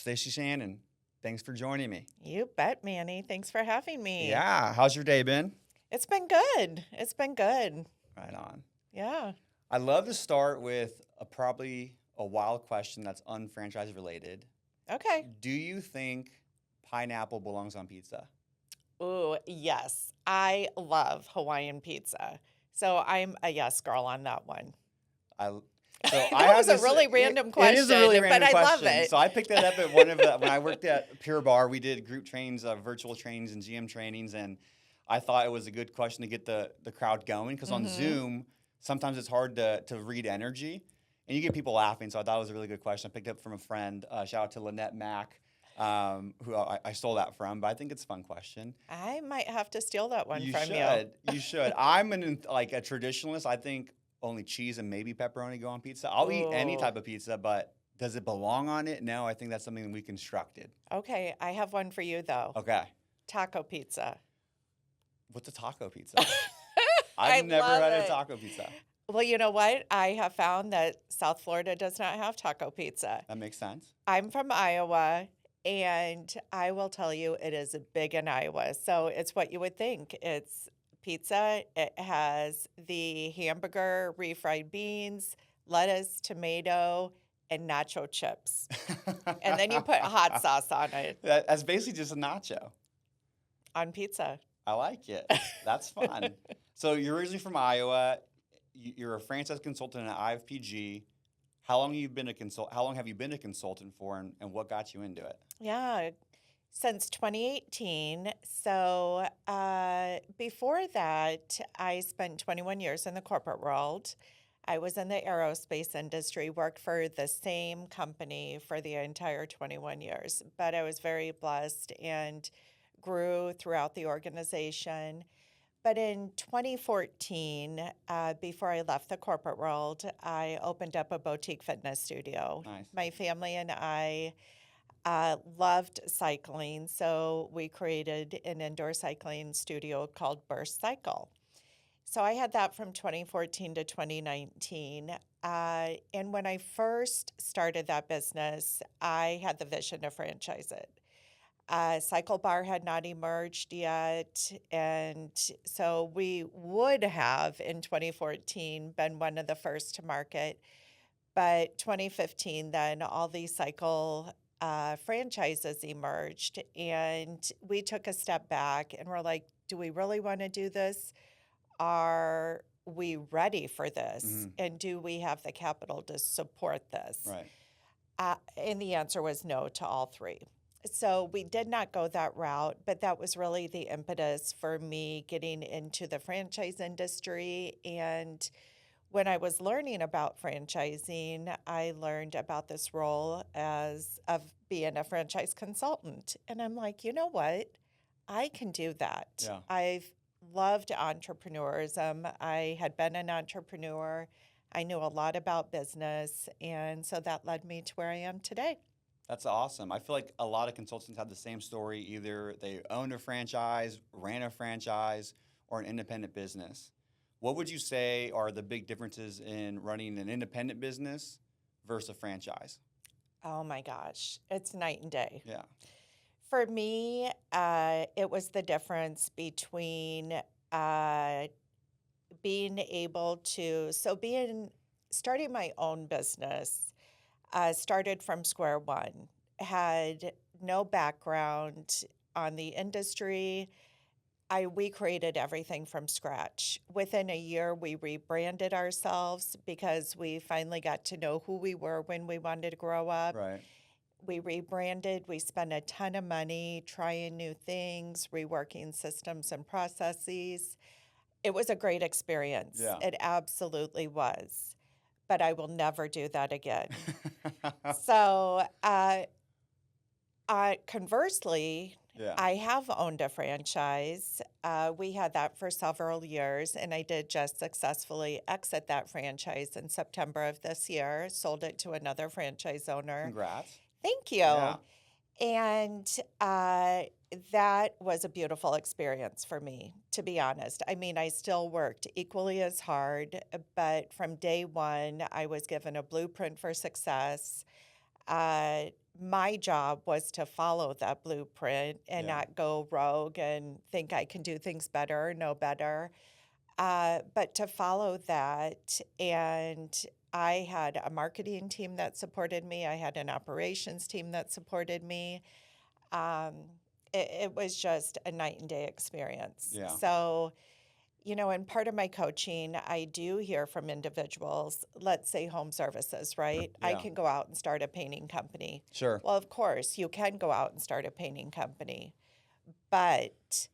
Stacie Shannon, thanks for joining me. You bet, Manny. Thanks for having me. Yeah, how's your day been? It's been good. It's been good. Right on. Yeah. I'd love to start with probably a wild question that's unfranchise related. Okay. Do you think pineapple belongs on pizza? Ooh, yes. I love Hawaiian pizza. So I'm a yes girl on that one. I That have was a this. really random question, It is a really but random I love question. it. So I picked that up at when I worked at Pure Bar. We did group trainings, virtual trainings, and GM trainings, and I thought it was a good question to get the crowd going because on Zoom sometimes it's hard to read energy, and you get people laughing. So I thought it was a really good question. I picked it up from a friend. Shout out to Lynette Mack, who I stole that from. But I think it's a fun question. I might have to steal that one You from should. You should. I'm a traditionalist. I think only cheese and maybe pepperoni go on pizza. I'll eat any Ooh. type of pizza, but does it belong on it? No, I think that's something that we constructed. Okay, I have one for you though. Okay. Taco pizza. What's a taco pizza? I I've never love had it. a taco pizza. Well, you know what? I have found that South Florida does not have taco pizza. That makes sense. I'm from Iowa, and I will tell you it is big in Iowa. So it's what you would think. It's pizza. It has the hamburger, refried beans, lettuce, tomato, and nacho chips. And then you put hot sauce on it That's basically just a nacho. on pizza. I like it. That's fun. So you're originally from Iowa. You're a franchise consultant at IFPG. How long have you been a consultant for, and what got you into it? Yeah, since 2018. So before that, I spent 21 years in the corporate world. I was in the aerospace industry, worked for the same company for the entire 21 years, but I was very blessed and grew throughout the organization. But in 2014, before I left the corporate world, I opened up a boutique fitness studio. Nice. My family and I loved cycling, so we created an indoor cycling studio called Burst Cycle. So I had that from 2014 to 2019. And when I first started that business, I had the vision to franchise it. Cycle Bar had not emerged yet, and so we would have in 2014 been one of the first to market. But 2015, then all these cycle franchises emerged, and we took a step back and we're like, do we really want to do this? Are we ready for this? And do we have the capital to support this? Right. And the answer was no to all three. So we did not go that route, but that was really the impetus for me getting into the franchise industry. And when I was learning about franchising, I learned about this role of being a franchise consultant. And I'm like, you know what? I can do that. Yeah. I've loved entrepreneurism. I had been an entrepreneur. I knew a lot about business. And so that led me to where I am today. That's awesome. I feel like a lot of consultants have the same story. Either they owned a franchise, ran a franchise, or an independent business. What would you say are the big differences in running an independent business versus a franchise? Oh my gosh, it's night and day. Yeah. For me, it was the difference between being able to, starting my own business. Started from square one, had no background on the industry. We created everything from scratch. Within a year, we rebranded ourselves because we finally got to know who we were when we wanted to grow up. Right. We rebranded. We spent a ton of money trying new things, reworking systems and processes. It was a great experience. Yeah. It absolutely was. But I will never do that again. So, conversely, Yeah. I have owned a franchise. We had that for several years, and I did just successfully exit that franchise in September of this year, sold it to another franchise owner. Congrats. Thank you. Yeah. And that was a beautiful experience for me, to be honest. I mean, I still worked equally as hard, but from day one, I was given a blueprint for success. my job was to follow that blueprint and Yeah. not go rogue and think I can do things better or know better. But to follow that, and I had a marketing team that supported me, I had an operations team that supported me. Um, it was just a night and day experience. Yeah. So, in part of my coaching, I do hear from individuals, let's say home services, right? I Yeah. can go out and start a painting company. Sure. Well, of course, you can go out and start a painting company, but,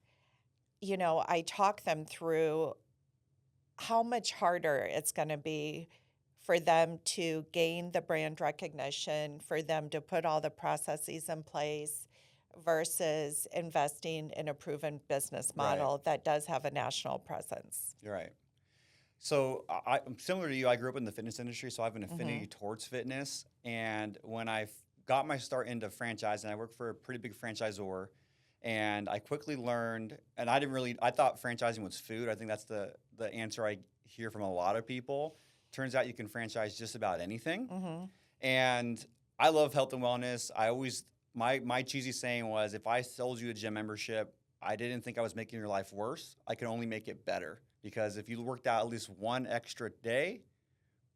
I talk them through how much harder it's going to be for them to gain the brand recognition, for them to put all the processes in place versus investing in a proven business Right. model that does have a national presence. You're right. So I'm similar to you. I grew up in the fitness industry, so I have an affinity towards fitness. And when got my start into franchising, I worked for a pretty big franchisor, and I quickly learned. And I thought franchising was food. I think that's the answer I hear from a lot of people. Turns out you can franchise just about anything. Mm-hmm. And I love health and wellness. My cheesy saying was, if I sold you a gym membership, I didn't think I was making your life worse. I could only make it better. Because if you worked out at least one extra day,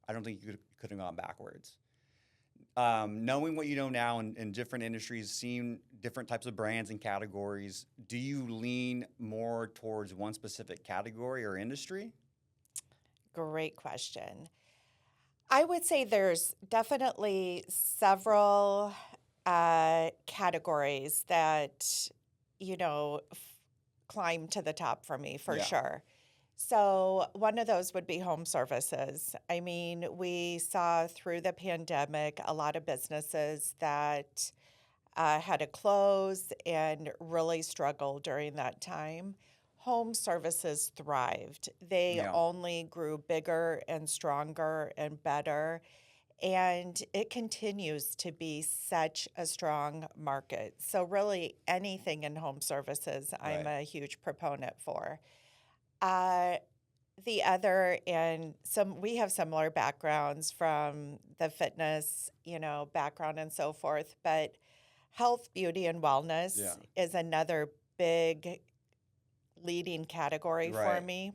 I don't think you could have gone backwards. Knowing what you know now in different industries, seeing different types of brands and categories, do you lean more towards one specific category or industry? Great question. I would say there's definitely several categories that, climb to the top for me for Yeah. sure. So, one of those would be home services. I mean, we saw through the pandemic a lot of businesses that had to close and really struggled during that time. Home services thrived. They Yeah. only grew bigger and stronger and better. And it continues to be such a strong market. So, really, anything in home services, I'm Right. a huge proponent for. Uh, the other, and we have similar backgrounds from the fitness, background and so forth, but health, beauty, and wellness Yeah. is another big leading category for Right. me.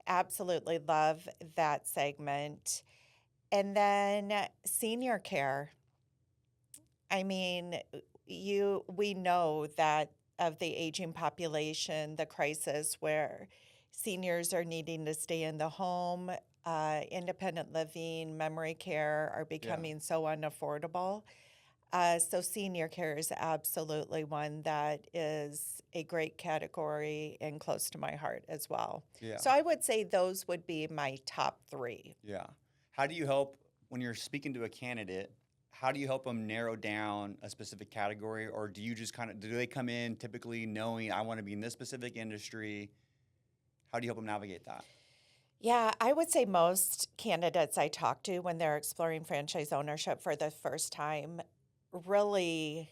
Absolutely love that segment. And then senior care. I mean, we know that of the aging population, the crisis where seniors are needing to stay in the home, independent living, memory care are becoming so unaffordable. So senior care is absolutely one that is a great category and close to my heart as well. Yeah. So I would say those would be my top three. Yeah. How do you help when you're speaking to a candidate? How do you help them narrow down a specific category, or do you just do they come in typically knowing I want to be in this specific industry? How do you help them navigate that? Yeah, I would say most candidates I talk to when they're exploring franchise ownership for the first time really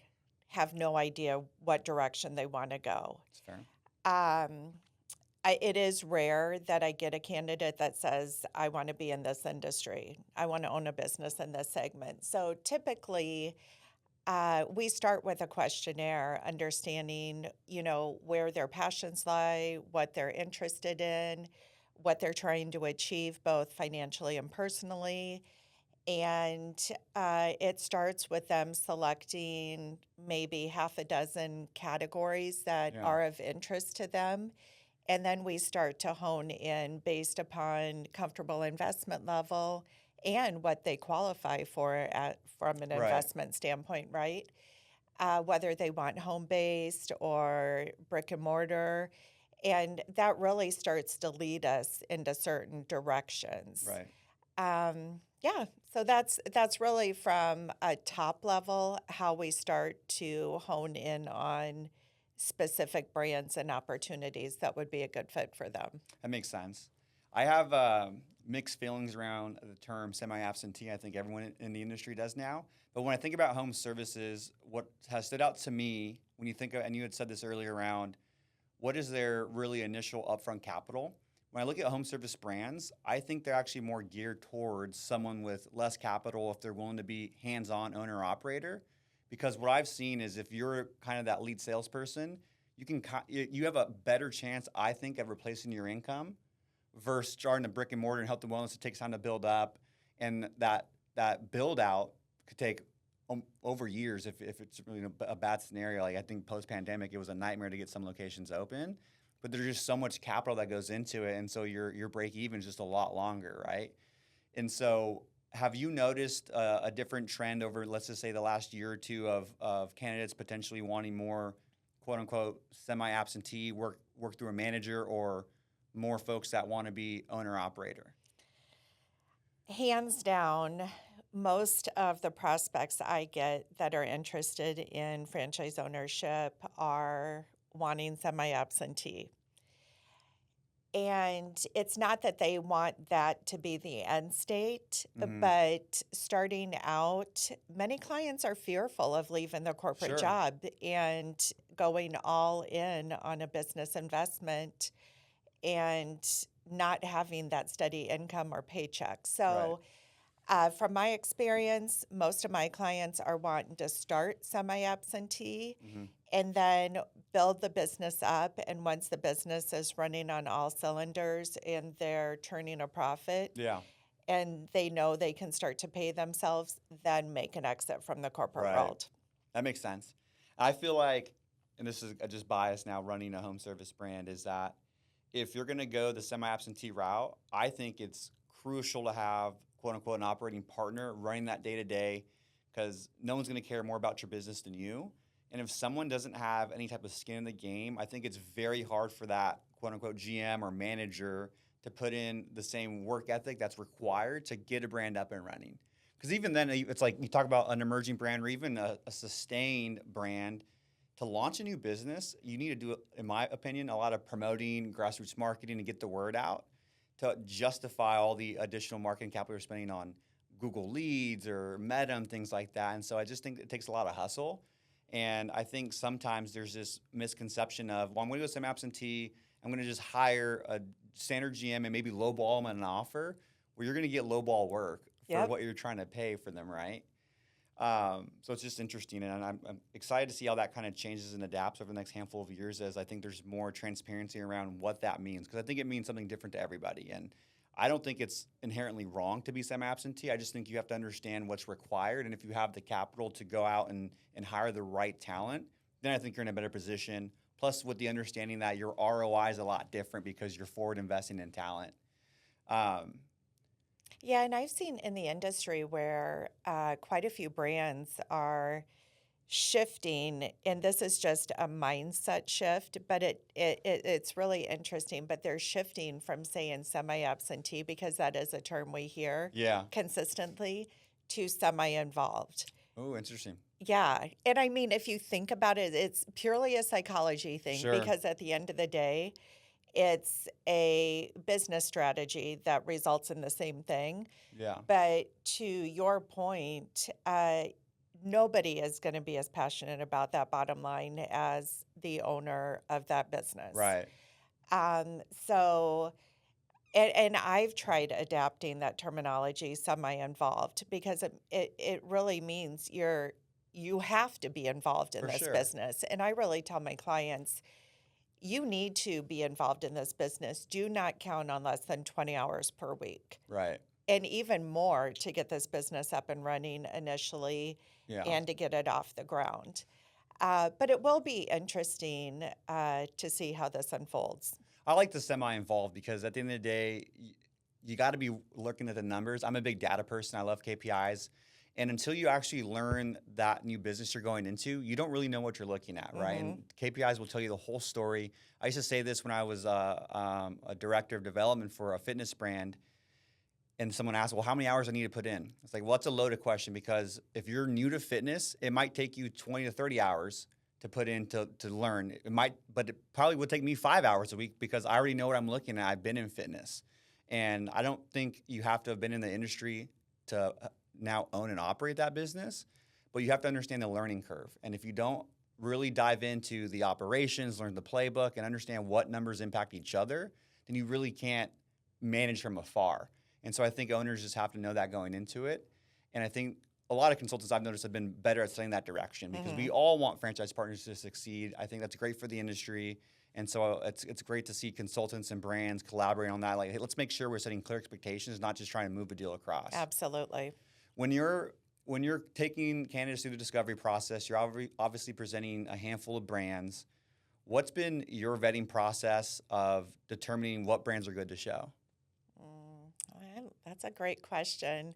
have no idea what direction they want to go. It's fair. Um, it is rare that I get a candidate that says, I want to be in this industry. I want to own a business in this segment. So typically, we start with a questionnaire, understanding, where their passions lie, what they're interested in, what they're trying to achieve, both financially and personally. And it starts with them selecting maybe half a dozen categories that Yeah. are of interest to them. And then we start to hone in based upon comfortable investment level and what they qualify for from an Right. investment standpoint, right? Whether they want home based or brick and mortar. And that really starts to lead us into certain directions. Right. Yeah, so that's really from a top level how we start to hone in on specific brands and opportunities that would be a good fit for them. That makes sense. I have mixed feelings around the term semi-absentee. I think everyone in the industry does now. But when I think about home services, what has stood out to me when you think of, and you had said this earlier around, what is their really initial upfront capital? When I look at home service brands, I think they're actually more geared towards someone with less capital if they're willing to be hands-on owner-operator. Because what I've seen is if you're kind of that lead salesperson, you have a better chance, I think, of replacing your income versus starting a brick and mortar and health and wellness. It takes time to build up, and that build out could take over years if it's really a bad scenario. Like I think post pandemic, it was a nightmare to get some locations open, but there's just so much capital that goes into it, and so your break even is just a lot longer, right? And so, have you noticed a different trend over, let's just say, the last year or two of candidates potentially wanting more, quote unquote, semi-absentee work through a manager, or more folks that want to be owner operator? Hands down, most of the prospects I get that are interested in franchise ownership are wanting semi-absentee. And it's not that they want that to be the end state, but starting out, many clients are fearful of leaving their corporate Sure. job and going all in on a business investment and not having that steady income or paycheck. So, from my experience, most of my clients are wanting to start semi-absentee and then build the business up. And once the business is running on all cylinders and they're turning a profit, Yeah. and they know they can start to pay themselves, then make an exit from the corporate Right. world. That makes sense. I feel like, and this is just bias now running a home service brand, is that if you're going to go the semi-absentee route, I think it's crucial to have, quote unquote, an operating partner running that day to day, because no one's going to care more about your business than you. And if someone doesn't have any type of skin in the game, I think it's very hard for that, quote unquote, GM or manager to put in the same work ethic that's required to get a brand up and running. Because even then, it's like you talk about an emerging brand or even a sustained brand. To launch a new business, you need to do, in my opinion, a lot of promoting, grassroots marketing to get the word out, to justify all the additional marketing capital you're spending on Google Leads or Meta and things like that. And so I just think it takes a lot of hustle. And I think sometimes there's this misconception of, well, I'm going to go semi-absentee, I'm going to just hire a standard GM and maybe lowball them on an offer, where you're going to get lowball work for what you're trying to pay for them, right? So it's just interesting, and I'm excited to see how that kind of changes and adapts over the next handful of years, as I think there's more transparency around what that means, because I think it means something different to everybody. And I don't think it's inherently wrong to be semi-absentee. I just think you have to understand what's required, and if you have the capital to go out and hire the right talent, then I think you're in a better position. Plus, with the understanding that your ROI is a lot different because you're forward investing in talent. Yeah, and I've seen in the industry where quite a few brands are shifting, and this is just a mindset shift, but it's really interesting. But they're shifting from saying semi-absentee, because that is a term we hear consistently, to semi-involved. Oh, interesting. Yeah, and I mean, if you think about it, it's purely a psychology thing, because at the end of the day, it's a business strategy that results in the same thing. Yeah. But to your point, nobody is going to be as passionate about that bottom line as the owner of that business. Right. So, and I've tried adapting that terminology, semi-involved, because it really means you have to be involved in this business. And I really tell my clients, you need to be involved in this business. Do not count on less than 20 hours per week. Right. And even more to get this business up and running initially and to get it off the ground. But it will be interesting to see how this unfolds. I like the semi-involved because at the end of the day, you got to be looking at the numbers. I'm a big data person. I love KPIs. And until you actually learn that new business you're going into, you don't really know what you're looking at, right? And KPIs will tell you the whole story. I used to say this when I was a director of development for a fitness brand, and someone asked, well, how many hours I need to put in? It's like, well, it's a loaded question, because if you're new to fitness, it might take you 20 to 30 hours to put in to learn. But it probably would take me 5 hours a week, because I already know what I'm looking at. I've been in fitness. And I don't think you have to have been in the industry to now own and operate that business, but you have to understand the learning curve. And if you don't really dive into the operations, learn the playbook, and understand what numbers impact each other, then you really can't manage from afar. And so I think owners just have to know that going into it. And I think a lot of consultants I've noticed have been better at setting that direction because we all want franchise partners to succeed. I think that's great for the industry. And so it's great to see consultants and brands collaborate on that. Like, hey, let's make sure we're setting clear expectations, not just trying to move a deal across. Absolutely. When you're taking candidates through the discovery process, you're obviously presenting a handful of brands. What's been your vetting process of determining what brands are good to show? That's a great question.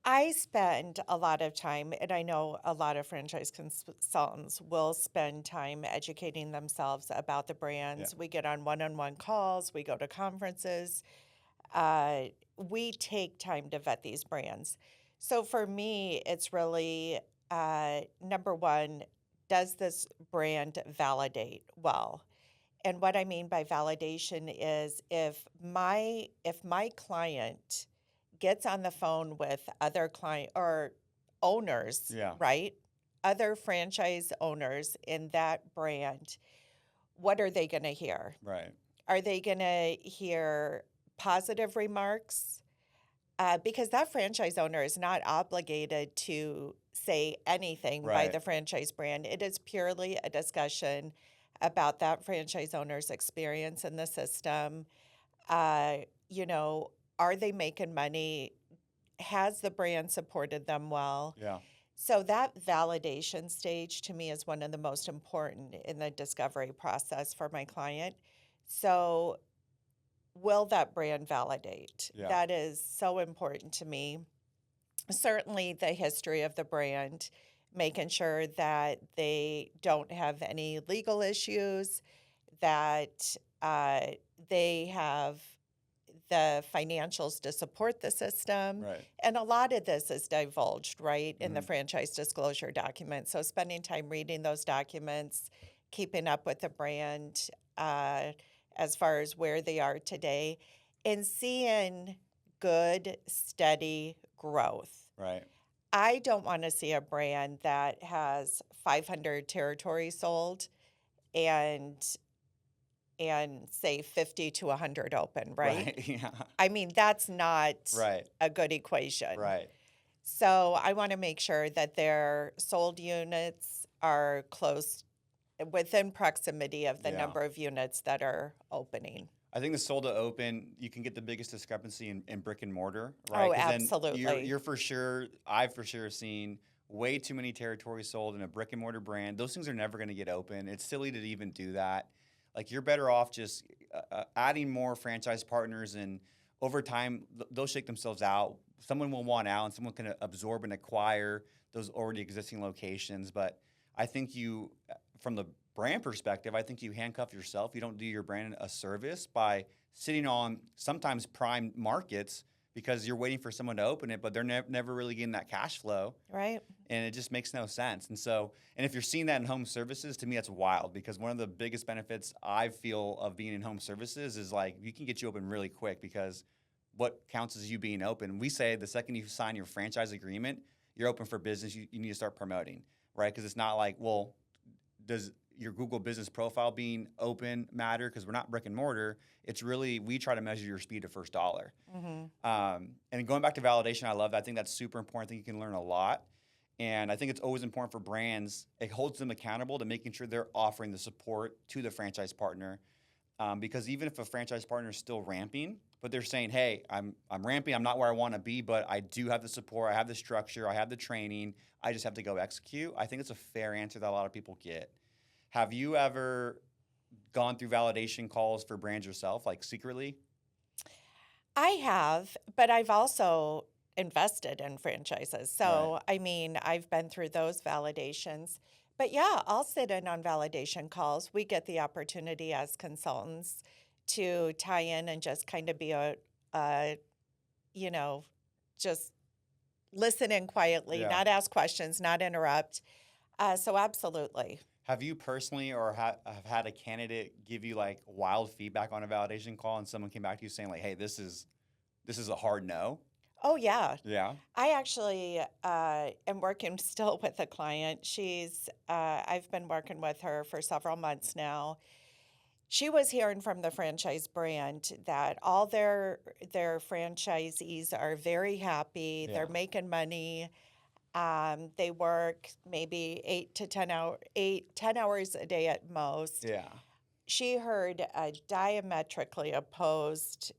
I spend a lot of time, and I know a lot of franchise consultants will spend time educating themselves about the brands. Yeah. We get on one-on-one calls, we go to conferences. We take time to vet these brands. So for me, it's really number one, does this brand validate well? And what I mean by validation is if my client gets on the phone with other client or owners, Yeah. right? Other franchise owners in that brand, what are they going to hear? Right. Are they going to hear positive remarks? Because that franchise owner is not obligated to say anything by Right. the franchise brand. It is purely a discussion about that franchise owner's experience in the system. You know, are they making money? Has the brand supported them well? Yeah. So that validation stage to me is one of the most important in the discovery process for my client. So will that brand validate? Yeah. That is so important to me. Certainly the history of the brand, making sure that they don't have any legal issues, that they have the financials to support the system. Right. And a lot of this is divulged, right, in the franchise disclosure document. So spending time reading those documents, keeping up with the brand as far as where they are today, and seeing good, steady growth. Right. I don't want to see a brand that has 500 territories sold and say 50 to 100 open, right? Yeah. I mean, that's not Right. a good equation. Right. So I want to make sure that their sold units are close within proximity of the Yeah. number of units that are opening. I think the sold to open, you can get the biggest discrepancy in brick and mortar, right? Oh, 'Cause then absolutely. You're for sure, I've for sure seen way too many territories sold in a brick and mortar brand. Those things are never going to get open. It's silly to even do that. Like, you're better off just adding more franchise partners, and over time, they'll shake themselves out. Someone will want out, and someone can absorb and acquire those already existing locations. But I think from the brand perspective, I think you handcuff yourself. You don't do your brand a service by sitting on sometimes prime markets because you're waiting for someone to open it, but they're never really getting that cash flow. Right. And it just makes no sense. And if you're seeing that in home services, to me, that's wild, because one of the biggest benefits I feel of being in home services is, like, you can get you open really quick, because what counts is you being open. We say the second you sign your franchise agreement, you're open for business, you need to start promoting, right? Because it's not like, well, does your Google business profile being open matter? Because we're not brick and mortar. It's really, we try to measure your speed to first dollar. And going back to validation, I love that. I think that's super important. I think you can learn a lot. And I think it's always important for brands. It holds them accountable to making sure they're offering the support to the franchise partner. Because even if a franchise partner is still ramping, but they're saying, hey, I'm ramping, I'm not where I want to be, but I do have the support, I have the structure, I have the training, I just have to go execute. I think it's a fair answer that a lot of people get. Have you ever gone through validation calls for brands yourself, like secretly? I have, but I've also invested in franchises. So, I mean, I've been through those validations. But yeah, I'll sit in on validation calls. We get the opportunity as consultants to tie in and just kind of be just listen in quietly, Yeah. not ask questions, not interrupt. So absolutely. Have you personally or have had a candidate give you, like, wild feedback on a validation call, and someone came back to you saying, like, hey, this is a hard no? Oh, yeah. Yeah. I actually am working still with a client. I've been working with her for several months now. She was hearing from the franchise brand that all their franchisees are very happy. Yeah. They're making money. They work maybe 10 hours a day at most. Yeah. She heard a diametrically opposed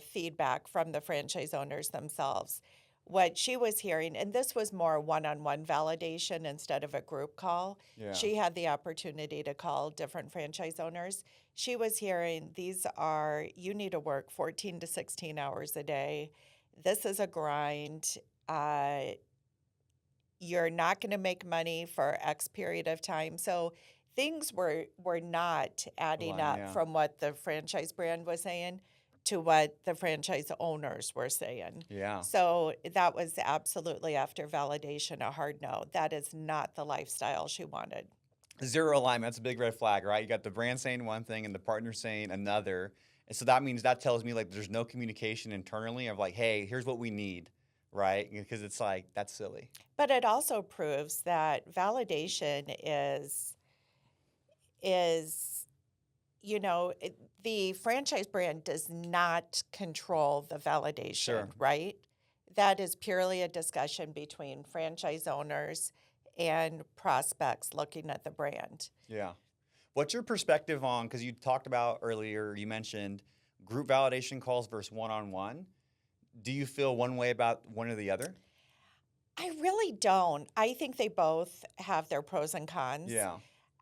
feedback from the franchise owners themselves. What she was hearing, and this was more one-on-one validation instead of a group call. Yeah. She had the opportunity to call different franchise owners. She was hearing, you need to work 14 to 16 hours a day. This is a grind. You're not going to make money for X period of time. So things were not adding Align, up yeah. from what the franchise brand was saying to what the franchise owners were saying. Yeah. So that was absolutely, after validation, a hard no. That is not the lifestyle she wanted. Zero alignment. That's a big red flag, right? You got the brand saying one thing and the partner saying another. And so that tells me like there's no communication internally of like, hey, here's what we need, right? Because it's like, that's silly. But it also proves that validation is the franchise brand does not control the validation, Sure. right? That is purely a discussion between franchise owners and prospects looking at the brand. Yeah. What's your perspective on, because you talked about earlier, you mentioned group validation calls versus one-on-one. Do you feel one way about one or the other? I really don't. I think they both have their pros and cons. Yeah.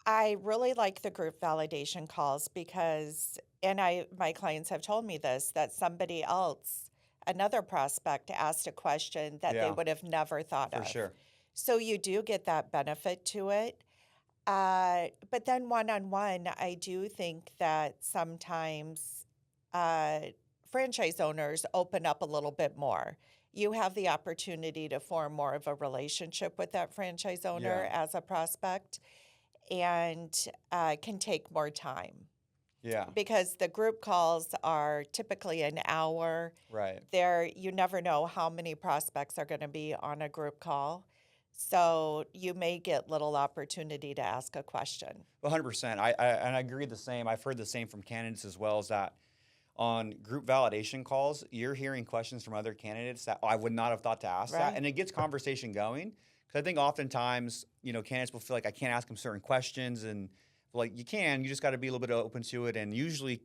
I really like the group validation calls because, and my clients have told me this, that somebody else, another prospect, asked a question that they Yeah. would have never thought For of. sure. So you do get that benefit to it. But then one-on-one, I do think that sometimes franchise owners open up a little bit more. You have the opportunity to form more of a relationship with that franchise owner Yeah. as a prospect, and can take more time Yeah. because the group calls are typically an hour. Right. You never know how many prospects are going to be on a group call. So you may get little opportunity to ask a question. 100%. And I agree the same. I've heard the same from candidates as well, is that on group validation calls, you're hearing questions from other candidates that I would not have thought to ask that. Right. And it gets conversation going. Because I think oftentimes, candidates will feel like I can't ask them certain questions. And like you just got to be a little bit open to it. And usually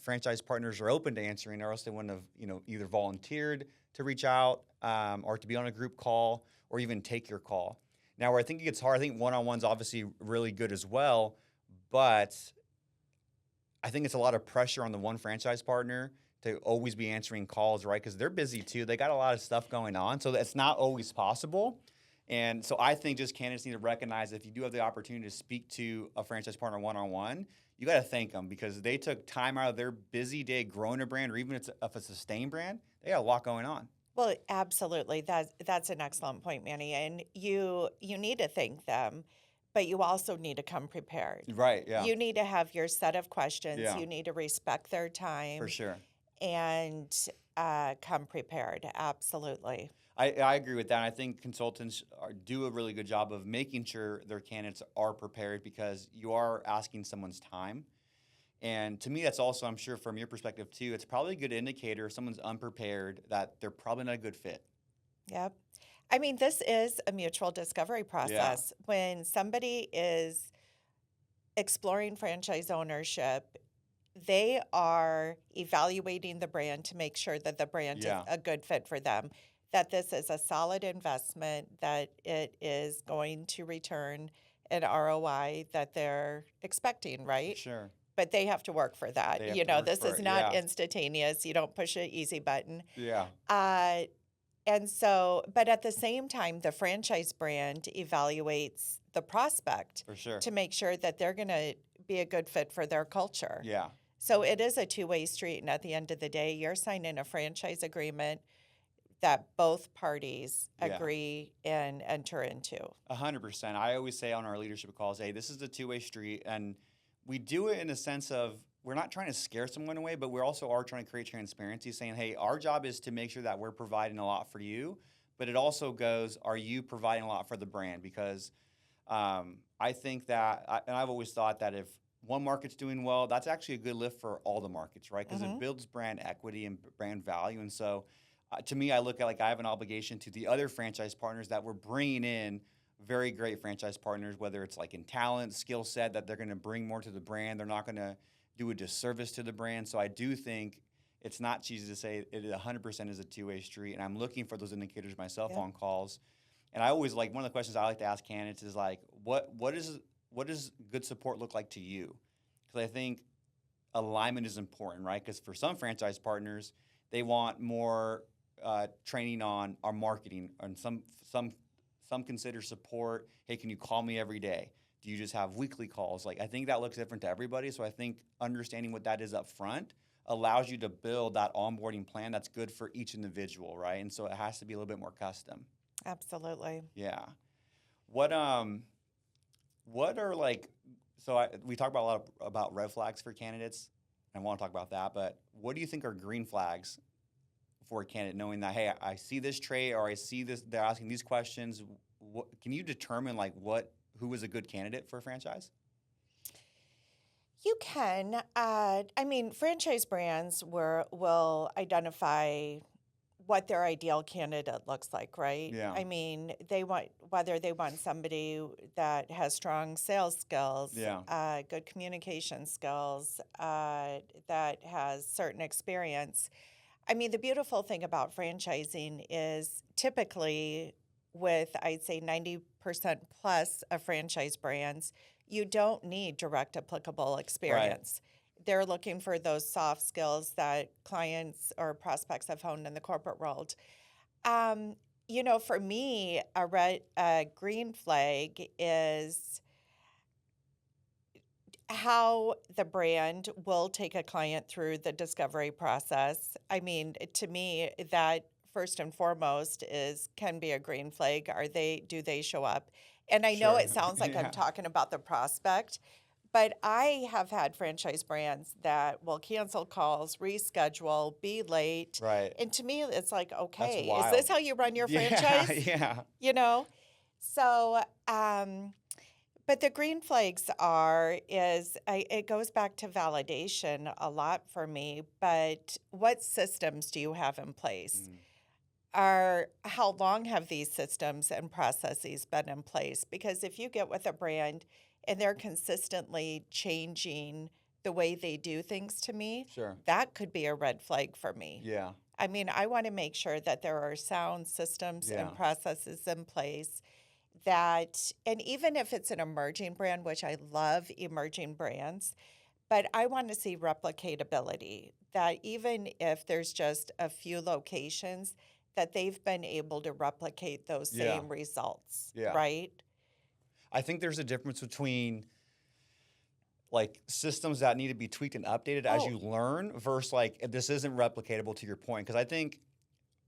franchise partners are open to answering, or else they wouldn't have, either volunteered to reach out or to be on a group call or even take your call. Now, where I think it gets hard, I think one-on-one's obviously really good as well, but I think it's a lot of pressure on the one franchise partner to always be answering calls, right? Because they're busy too. They got a lot of stuff going on, so it's not always possible. And so I think just candidates need to recognize if you do have the opportunity to speak to a franchise partner one-on-one, you got to thank them because they took time out of their busy day growing a brand, or even if it's a sustained brand, they got a lot going on. Well, absolutely. That's an excellent point, Manny. And you need to thank them, but you also need to come prepared. Right, yeah. You need to have your set of questions. Yeah. You need to respect their time. For sure. And come prepared. Absolutely. I agree with that. I think consultants do a really good job of making sure their candidates are prepared because you are asking someone's time. And to me, that's also, I'm sure from your perspective too, it's probably a good indicator if someone's unprepared that they're probably not a good fit. Yep. I mean, this is a mutual discovery process. When somebody is exploring franchise ownership, they are evaluating the brand to make sure that the brand is a good fit for them, that this is a solid investment, that it is going to return an ROI that they're expecting, right? Sure. But they have to work for that. This is not instantaneous. You don't push an easy button. Yeah. And so, but at the same time, the franchise brand evaluates the prospect For sure. to make sure that they're going to be a good fit for their culture. Yeah. So it is a two-way street. And at the end of the day, you're signing a franchise agreement that both parties agree and enter into. 100%. I always say on our leadership calls, hey, this is a two-way street. And we do it in the sense of we're not trying to scare someone away, but we also are trying to create transparency, saying, hey, our job is to make sure that we're providing a lot for you. But it also goes, are you providing a lot for the brand? Because I think that, and I've always thought that if one market's doing well, that's actually a good lift for all the markets, right? Because it builds brand equity and brand value. And so to me, I look at like I have an obligation to the other franchise partners that we're bringing in very great franchise partners, whether it's like in talent, skill set, that they're going to bring more to the brand. They're not going to do a disservice to the brand. So I do think it's not cheesy to say it 100% is a two-way street. And I'm looking for those indicators myself Yeah. on calls. And I always like, one of the questions I like to ask candidates is like, what does good support look like to you? Because I think alignment is important, right? Because for some franchise partners, they want more training on our marketing, and some consider support. Hey, can you call me every day? Do you just have weekly calls? Like, I think that looks different to everybody. So I think understanding what that is up front allows you to build that onboarding plan that's good for each individual, right? And so it has to be a little bit more custom. Absolutely. Yeah. What are like? So we talk about a lot about red flags for candidates. I want to talk about that, but what do you think are green flags for a candidate, knowing that, hey, I see this trait or I see this, they're asking these questions? Can you determine like who is a good candidate for a franchise? You can. Franchise brands will identify what their ideal candidate looks like, right? Yeah. I mean, whether they want somebody that has strong sales skills, Yeah. good communication skills, that has certain experience. I mean, the beautiful thing about franchising is typically with, I'd say, 90% plus of franchise brands, you don't need direct applicable experience. They're looking for those soft skills that clients or prospects have honed in the corporate world. For me, a green flag is how the brand will take a client through the discovery process. I mean, to me, that first and foremost can be a green flag. Do they show up? And I know Sure. it sounds like Yeah. I'm talking about the prospect, but I have had franchise brands that will cancel calls, reschedule, be late. Right. And to me, it's like, okay, is wild. this how you run your Yeah. franchise? Yeah. So, but the green flags it goes back to validation a lot for me, but what systems do you have in place? How long have these systems and processes been in place? Because if you get with a brand and they're consistently changing the way they do things to me, Sure. that could be a red flag for me. Yeah. I mean, I want to make sure that there are sound systems Yeah. and processes in place and even if it's an emerging brand, which I love emerging brands, but I want to see replicatability, that even if there's just a few locations, that they've been able to replicate those same results, Yeah. right? I think there's a difference between like systems that need to be tweaked and updated as you learn versus like this isn't replicatable, to your point. Because I think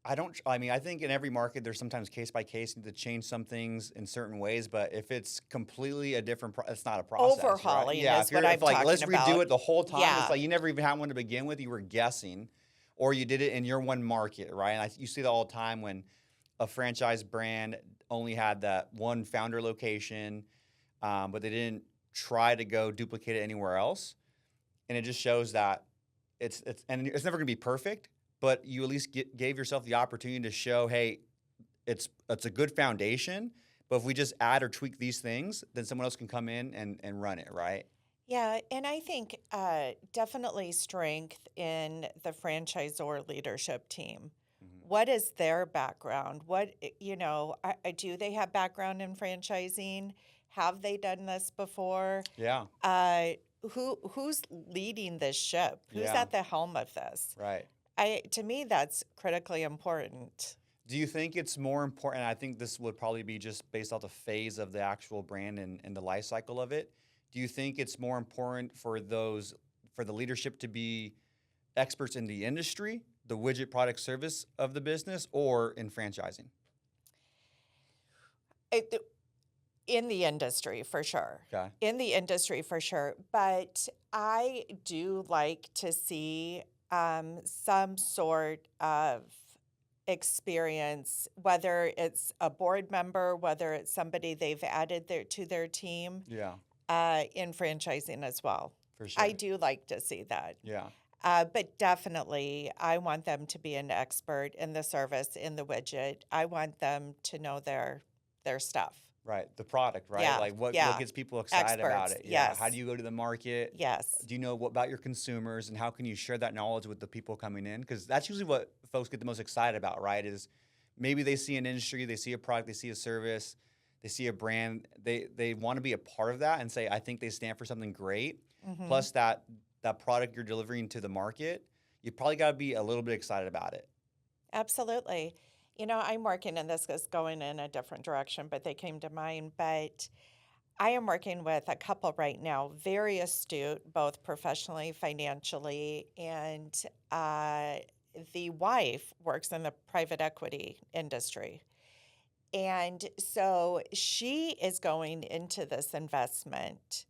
in every market there's sometimes case by case, you need to change some things in certain ways, but if it's completely a different it's not a process. Overhauling right? Yeah, is what I'm talking let's about. redo it the whole time. Yeah. It's like you never even had one to begin with, you were guessing, or you did it in your one market, right? And you see that all the time when a franchise brand only had that one founder location, but they didn't try to go duplicate it anywhere else. And it just shows that it's never going to be perfect, but you at least gave yourself the opportunity to show, hey, it's a good foundation, but if we just add or tweak these things, then someone else can come in and run it, right? Yeah, and I think definitely strength in the franchisor leadership team. What is their background? Do they have background in franchising? Have they done this before? Yeah. Who's leading this ship? Who's Yeah. at the helm of this? Right. To me, that's critically important. Do you think it's more important? I think this would probably be just based off the phase of the actual brand and the life cycle of it. Do you think it's more important for the leadership to be experts in the industry, the widget product service of the business, or in franchising? In the industry, for sure. Okay. In the industry, for sure. But I do like to see some sort of experience, whether it's a board member, whether it's somebody they've added to their team, Yeah. in franchising as well. For sure. I do like to see that. Yeah. But definitely, I want them to be an expert in the service, in the widget. I want them to know their stuff. Right. The product, right? Yeah, Like what yeah. gets people excited about Experts, it? Yeah. How do yes, you go to the market? yes. Do you know what about your consumers and how can you share that knowledge with the people coming in? Because that's usually what folks get the most excited about, right? Is maybe they see an industry, they see a product, they see a service, they see a brand, they want to be a part of that and say, I think they stand for something great. Hmm. Plus that product you're delivering to the market, you probably got to be a little bit excited about it. Absolutely. I'm working, and this is going in a different direction, but they came to mind. But I am working with a couple right now, very astute, both professionally, financially, and the wife works in the private equity industry. And so she is going into this investment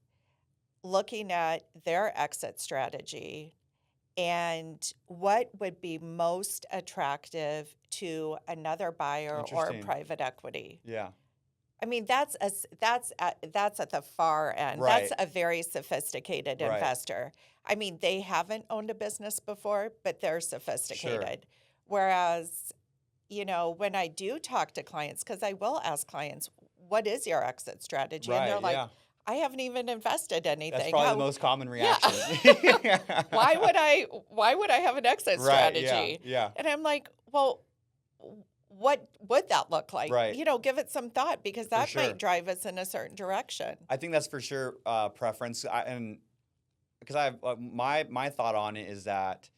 looking at their exit strategy and what would be most attractive to another buyer or Interesting. private equity. Yeah. I mean, that's at the far end. That's Right. a very sophisticated Right. investor. I mean, they haven't owned a business before, but they're Sure. sophisticated. Whereas, when I do talk to clients, because I will ask clients, what is your exit strategy? And they're Right. like, Yeah. I haven't even invested That's anything. probably the How, most common yeah. reaction. why would I have an exit Right. Yeah. strategy? Yeah. And I'm like, well, what would that look like? Right. Give it some thought because For that might sure. drive us in a certain direction. I think that's for sure preference. And because I have my thought on it is that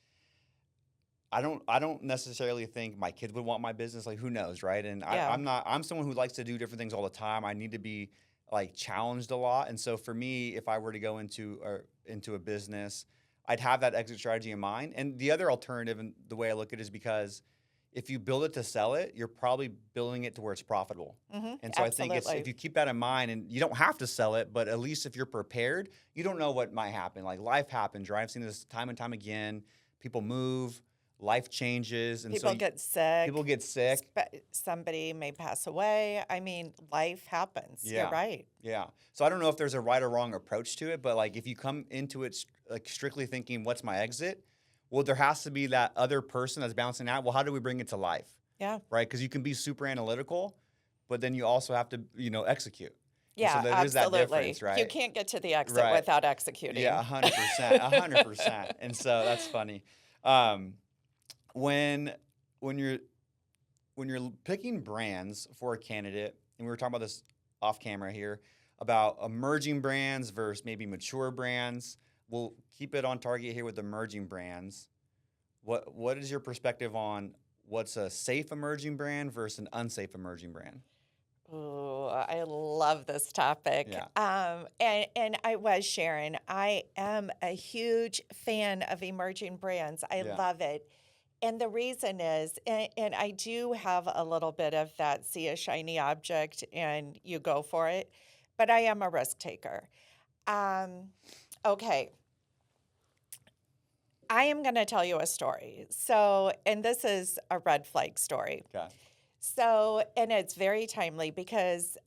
I don't necessarily think my kids would want my business. Like who knows, right? And Yeah. I'm someone who likes to do different things all the time. I need to be like challenged a lot. And so for me, if I were to go into a business, I'd have that exit strategy in mind. And the other alternative, and the way I look at it, is because if you build it to sell it, you're probably building it to where it's profitable. And so I think it's Absolutely. if you keep that in mind, and you don't have to sell it, but at least if you're prepared, you don't know what might happen. Like life happens, right? I've seen this time and time again. People move, life changes, and so People get sick. people get sick. Somebody may pass away. I mean, life happens. You're Yeah. right. Yeah. So I don't know if there's a right or wrong approach to it, but like if you come into it like strictly thinking, what's my exit? Well, there has to be that other person that's bouncing out. Well, how do we bring it to life? Yeah. Right? Because you can be super analytical, but then you also have to, execute. And so Yeah, there is that absolutely. difference, right? You can't get to the exit Right. without executing. Yeah, 100%, 100%. And so that's funny. When when you're picking brands for a candidate, and we were talking about this off camera here about emerging brands versus maybe mature brands. We'll keep it on target here with emerging brands. What is your perspective on what's a safe emerging brand versus an unsafe emerging brand? Ooh, I love this topic. Yeah. And I was Sharon. I am a huge fan of emerging brands. I Yeah. love it. And the reason is, and I do have a little bit of that see a shiny object and you go for it, but I am a risk taker. Okay. I am going to tell you a story. So, and this is a red flag story. Okay. So, and it's very timely because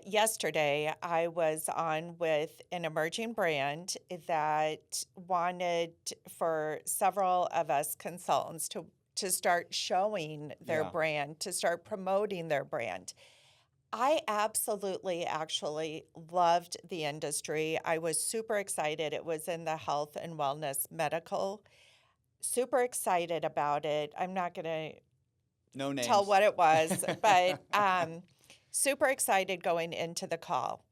yesterday I was on with an emerging brand that wanted for several of us consultants to start showing their Yeah. brand, to start promoting their brand. I absolutely actually loved the industry. I was super excited. It was in the health and wellness medical. Super excited about it. I'm not going to No names. tell what it was, but super excited going into the call.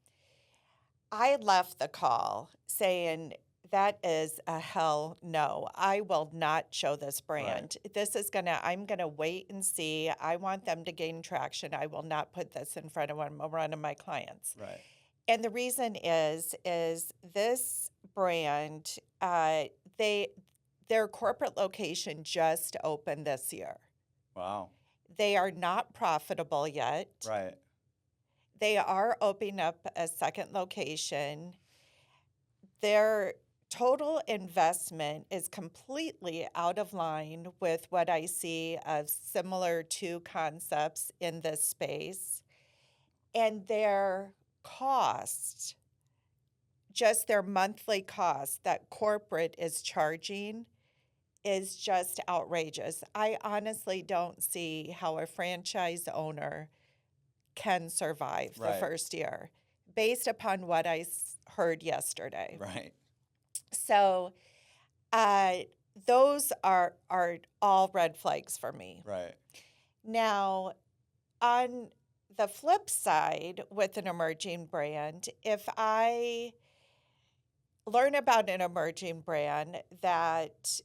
I left the call saying, that is a hell no. I will not show this brand. I'm going to wait and see. I want them to gain traction. I will not put this in front of one of my clients. Right. And the reason is this brand, their corporate location just opened this year. Wow. They are not profitable yet. Right. They are opening up a second location. Their total investment is completely out of line with what I see of similar to concepts in this space. And their cost, just their monthly cost that corporate is charging, is just outrageous. I honestly don't see how a franchise owner can survive the Right. first year based upon what I heard yesterday. Right. So uh, those are all red flags for me. Right. Now, on the flip side, with an emerging brand, if I learn about an emerging brand that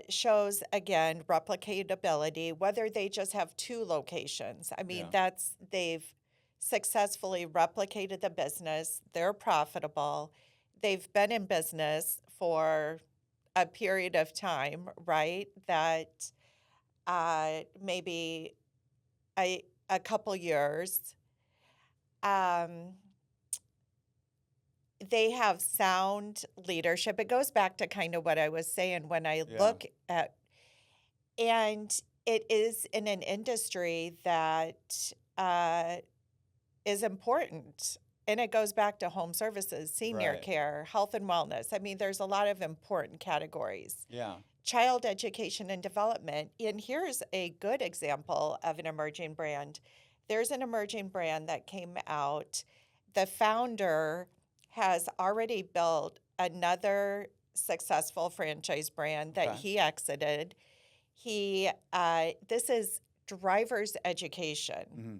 shows, again, replicatability, whether they just have 2 locations. I mean, Yeah. they've successfully replicated the business. They're profitable. They've been in business for a period of time, right? That maybe a couple years. They have sound leadership. It goes back to kind of what I was saying when I Yeah. look at, and it is in an industry that is important. And it goes back to home services, senior Right. care, health and wellness. I mean, there's a lot of important categories. Yeah. Child education and development. And here's a good example of an emerging brand. There's an emerging brand that came out. The founder has already built another successful franchise brand that Okay. he exited. This is driver's education, Mm-hmm.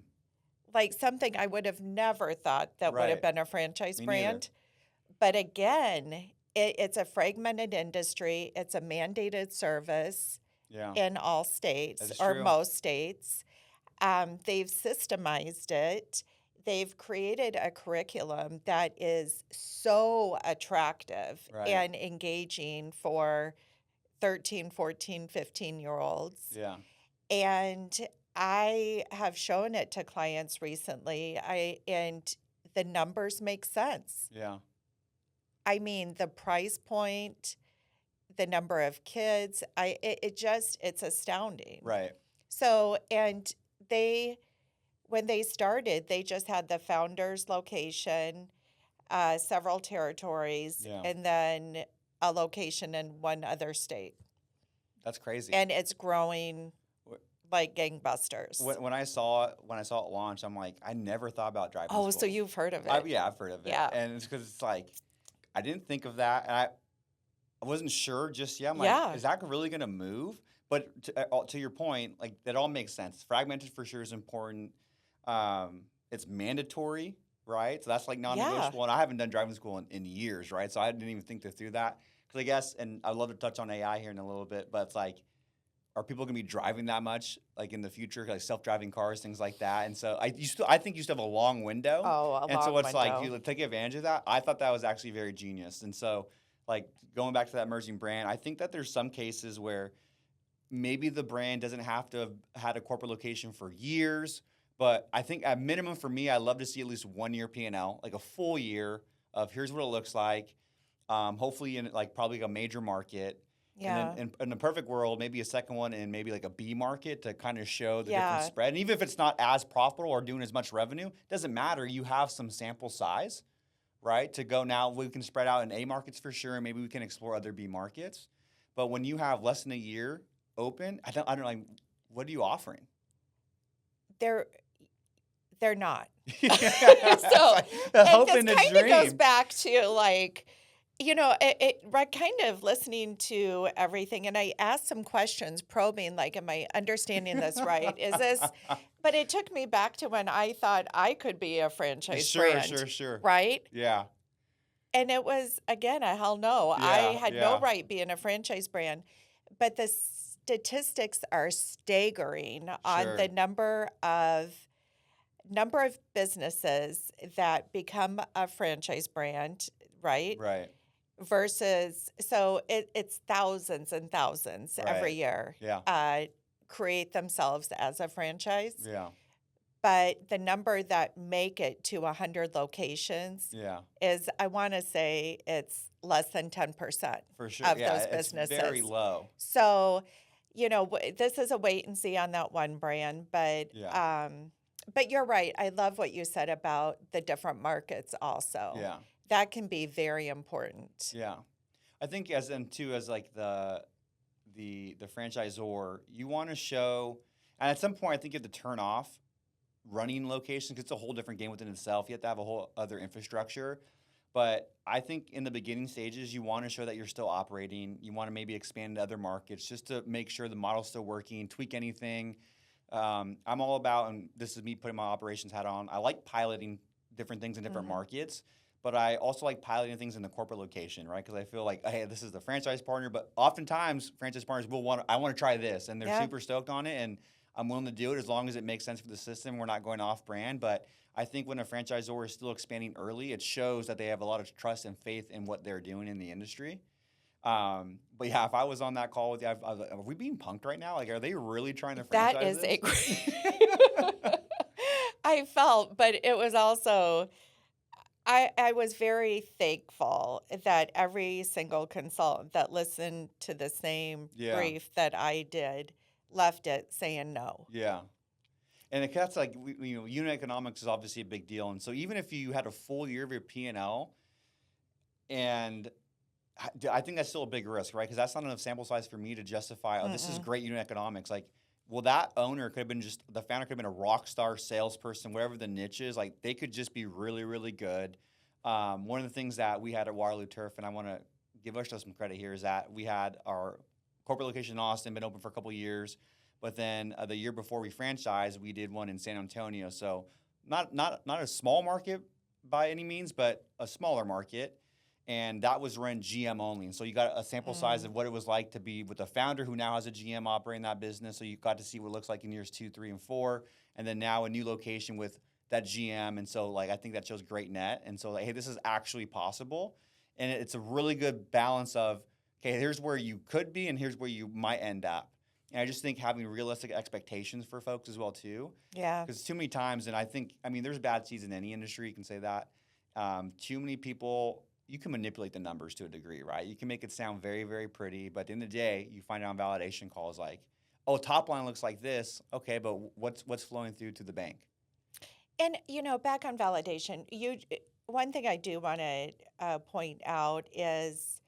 like something I would have never thought that would have Right. been a franchise Me neither. brand. But again, it's a fragmented industry. It's a mandated service Yeah. in all states That is or true. most states. They've systemized it. They've created a curriculum that is so attractive Right. and engaging for 13, 14, 15-year-olds. Yeah. And I have shown it to clients recently. And the numbers make sense. Yeah. I mean, the price point, the number of kids, it's astounding. Right. So, and when they started, they just had the founder's location, several territories, Yeah. and then a location in one other state. That's crazy. And it's growing Wh- like gangbusters. When I saw it launch, I'm like, I never thought about driving Oh, school. so you've heard of it. Yeah, I've heard of it. Yeah. And it's because it's like, I didn't think of that. And I wasn't sure just yet. I'm Yeah. like, is that really going to move? But to your point, like, that all makes sense. Fragmented for sure is important. It's mandatory, right? So that's like non-negotiable. And I haven't done driving school in years, right? So I didn't even think through that. Because I guess, and I'd love to touch on AI here in a little bit, but it's like, are people going to be driving that much, like in the future, like self-driving cars, things like that? And so I think you still have a long window. And so it's like, window. you take advantage of that. I thought that was actually very genius. And so, like, going back to that emerging brand, I think that there's some cases where maybe the brand doesn't have to have had a corporate location for years, but I think at minimum for me, I love to see at least 1 year P&L, like a full year of here's what it looks like. Hopefully in like probably a major market. Yeah. And then in the perfect world, maybe a second one in maybe like a B market to kind of show the Yeah. different spread. And even if it's not as profitable or doing as much revenue, doesn't matter. You have some sample size, right? To go now, we can spread out in A markets for sure, and maybe we can explore other B markets. But when you have less than a year open, I don't like, what are you offering? They're not. So And this kind of goes back to like, kind of listening to everything. And I asked some questions probing, like, am I understanding this right? Is this, but it took me back to when I thought I could be a franchise brand. Sure. Right? Yeah. And it was, again, a hell no. Yeah, I had no yeah. right being a franchise brand. But the statistics are staggering on Sure. the number of businesses that become a franchise brand, right? Right. Versus, so it's thousands and thousands every Right. year Yeah. create themselves as a franchise. Yeah. But the number that make it to 100 locations Yeah. is, I want to say, it's less than 10% For sure. of Yeah, those it's businesses. very low. So, this is a wait and see on that one brand, but Yeah. but you're right. I love what you said about the different markets also. Yeah. That can be very important. Yeah. I think as like the franchisor, you want to show, and at some point, I think you have to turn off running locations because it's a whole different game within itself. You have to have a whole other infrastructure. But I think in the beginning stages, you want to show that you're still operating. You want to maybe expand to other markets just to make sure the model's still working, tweak anything. I'm all about, and this is me putting my operations hat on, I like piloting different things in different markets, but I also like piloting things in the corporate location, right? Because I feel like, hey, this is the franchise partner, but oftentimes franchise partners will I want to try this, and they're super stoked on it, and I'm willing to do it as long as it makes sense for the system. We're not going off brand, but I think when a franchisor is still expanding early, it shows that they have a lot of trust and faith in what they're doing in the industry. But yeah, if I was on that call with you, I was like, are we being punked right now? Like, are they really trying to franchise That is this? I felt, but it was also, I was very thankful that every single consultant that listened to the same brief that I did left it saying no. Yeah. And that's like, unit economics is obviously a big deal. And so even if you had a full year of your P&L, and I think that's still a big risk, right? Because that's not enough sample size for me to justify, oh, this is great unit economics. Like, well, that owner could have been the founder could have been a rock star salesperson, whatever the niche is. Like, they could just be really, really good. One of the things that we had at Waterloo Turf, and I want to give us some credit here, is that we had our corporate location in Austin, been open for a couple of years. But then the year before we franchised, we did one in San Antonio. So not a small market by any means, but a smaller market. And that was run GM only. And so you got a sample size of what it was like to be with a founder who now has a GM operating that business. So you got to see what it looks like in years 2, 3, and 4. And then now a new location with that GM. And so, like, I think that shows great net. And so, like, hey, this is actually possible. And it's a really good balance of, okay, here's where you could be and here's where you might end up. And I just think having realistic expectations for folks as well, too. Yeah. Because too many times, and I mean, there's bad seeds in any industry, you can say that. Too many people, you can manipulate the numbers to a degree, right? You can make it sound very, very pretty, but at the end of the day, you find out on validation calls like, oh, top line looks like this. Okay, but what's flowing through to the bank? And, back on validation, one thing I do want to point out is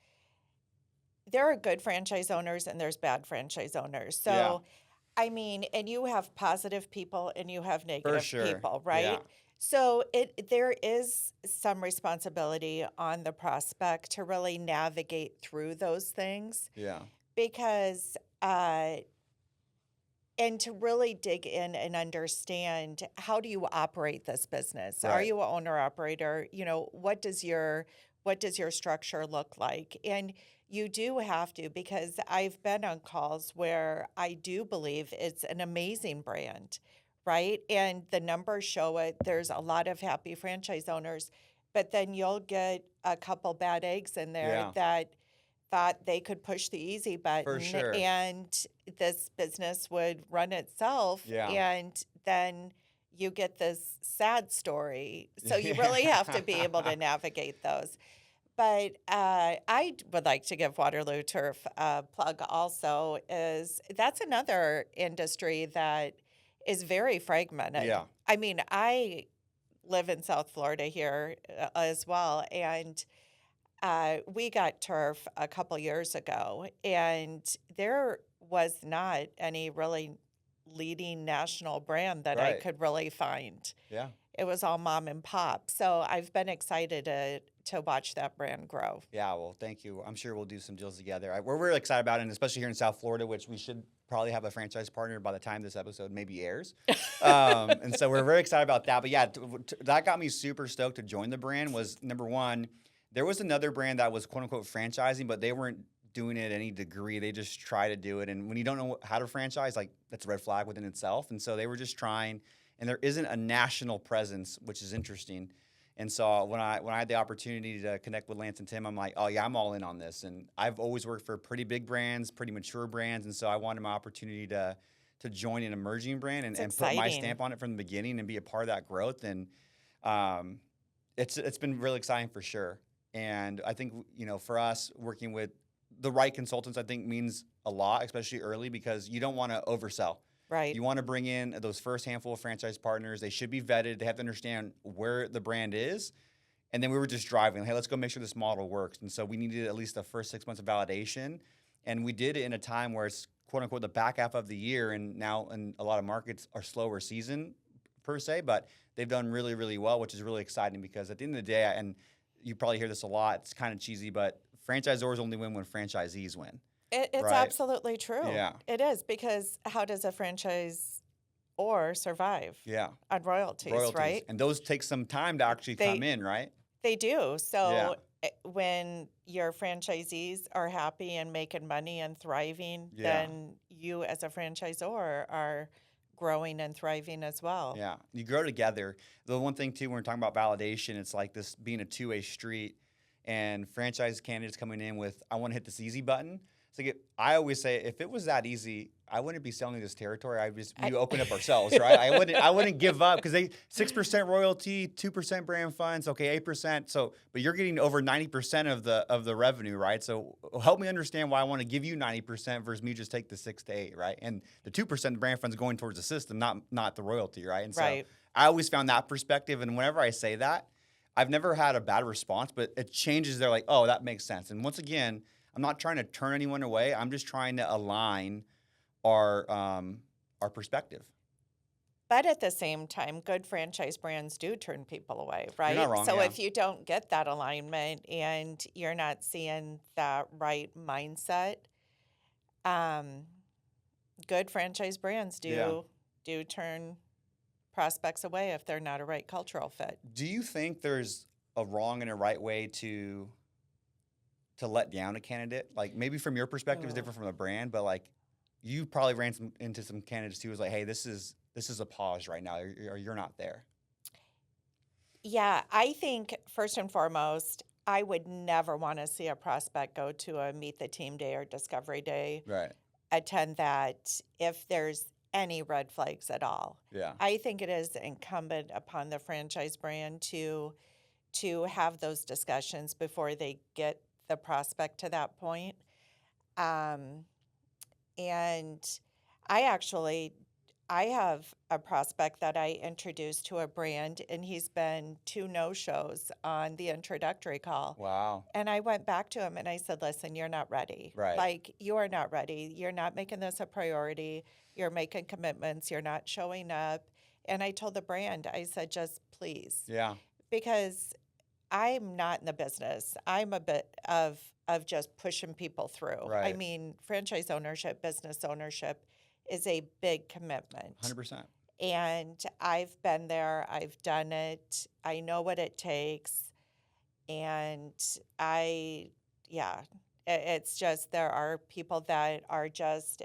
there are good franchise owners and there's bad franchise owners. So, I mean, and you have positive people and you have negative people, right? Yeah. So there is some responsibility on the prospect to really navigate through those things. Yeah. Because and to really dig in and understand, how do you operate this business? Right. Are you an owner operator? What does your structure look like? And you do have to, because I've been on calls where I do believe it's an amazing brand, right? And the numbers show it. There's a lot of happy franchise owners, but then you'll get a couple bad eggs in there that thought they could push the easy button and this business would run itself. And then you get this sad story. So you really have to be able to navigate those. But I would like to give Waterloo Turf a plug also. That's another industry that is very fragmented. Yeah. I mean, I live in South Florida here as well, and we got turf a couple years ago, and there was not any really leading national brand that I could really find. Yeah. It was all mom and pop. So I've been excited to watch that brand grow. Yeah, well, thank you. I'm sure we'll do some deals together. We're really excited about it, and especially here in South Florida, which we should probably have a franchise partner by the time this episode maybe airs. And so we're very excited about that. But yeah, that got me super stoked to join the brand. Was number one, there was another brand that was quote unquote franchising, but they weren't doing it at any degree. They just try to do it. And when you don't know how to franchise, like, that's a red flag within itself. And so they were just trying, and there isn't a national presence, which is interesting. And so when I had the opportunity to connect with Lance and Tim, I'm like, oh yeah, I'm all in on this. And I've always worked for pretty big brands, pretty mature brands. And so I wanted my opportunity to join an emerging brand and put my stamp on it from the beginning and be a part of that growth. And it's been really exciting for sure. And I think, for us, working with the right consultants, I think means a lot, especially early, because you don't want to oversell. Right. You want to bring in those first handful of franchise partners. They should be vetted. They have to understand where the brand is. And then we were just driving. Hey, let's go make sure this model works. And so we needed at least the first 6 months of validation. And we did it in a time where it's quote unquote the back half of the year, and now in a lot of markets are slower season per se, but they've done really, really well, which is really exciting because at the end of the day, and you probably hear this a lot, it's kind of cheesy, but franchisors only win when franchisees win. It's right? absolutely true. Yeah. It is, because how does a franchise or survive Yeah. on royalties, right? And those take some time to actually come in, right? They do. So Yeah. when your franchisees are happy and making money and thriving, Yeah. then you as a franchisor are growing and thriving as well. Yeah, you grow together. The one thing too, when we're talking about validation, it's like this being a two-way street, and franchise candidates coming in with, I want to hit this easy button. It's like I always say, if it was that easy, I wouldn't be selling this territory. We open up ourselves, right? I wouldn't give up, because they 6% royalty, 2% brand funds, okay, 8%. So, but you're getting over 90% of the revenue, right? So help me understand why I want to give you 90% versus me just take the 6 to 8, right? And the 2% brand funds going towards the system, not the royalty, right? And so Right. I always found that perspective, and whenever I say that, I've never had a bad response, but it changes. They're like, oh, that makes sense. And once again, I'm not trying to turn anyone away. I'm just trying to align our perspective. But at the same time, good franchise brands do turn people away, right? not wrong, So yeah. if you don't get that alignment and you're not seeing that right mindset, good franchise brands do turn prospects away if they're not a right cultural fit. Do you think there's a wrong and a right way to let down a candidate? Like, maybe from your perspective, it's different from the brand, but like, you probably ran into some candidates who was like, hey, this is a pause right now, or you're not there. Yeah, I think first and foremost, I would never want to see a prospect go to a meet the team day or discovery day, Right. attend that, if there's any red flags at all. Yeah. I think it is incumbent upon the franchise brand to have those discussions before they get the prospect to that point. And I have a prospect that I introduced to a brand, and he's been 2 no-shows on the introductory call. Wow. And I went back to him and I said, listen, you're not ready. Right. Like, you are not ready. You're not making this a priority. You're making commitments. You're not showing up. And I told the brand, I said, just please. Yeah. Because I'm not in the business. I'm a bit of just pushing people through. I Right. mean, franchise ownership, business ownership is a big commitment. 100%. And I've been there. I've done it. I know what it takes. And it's just, there are people that are just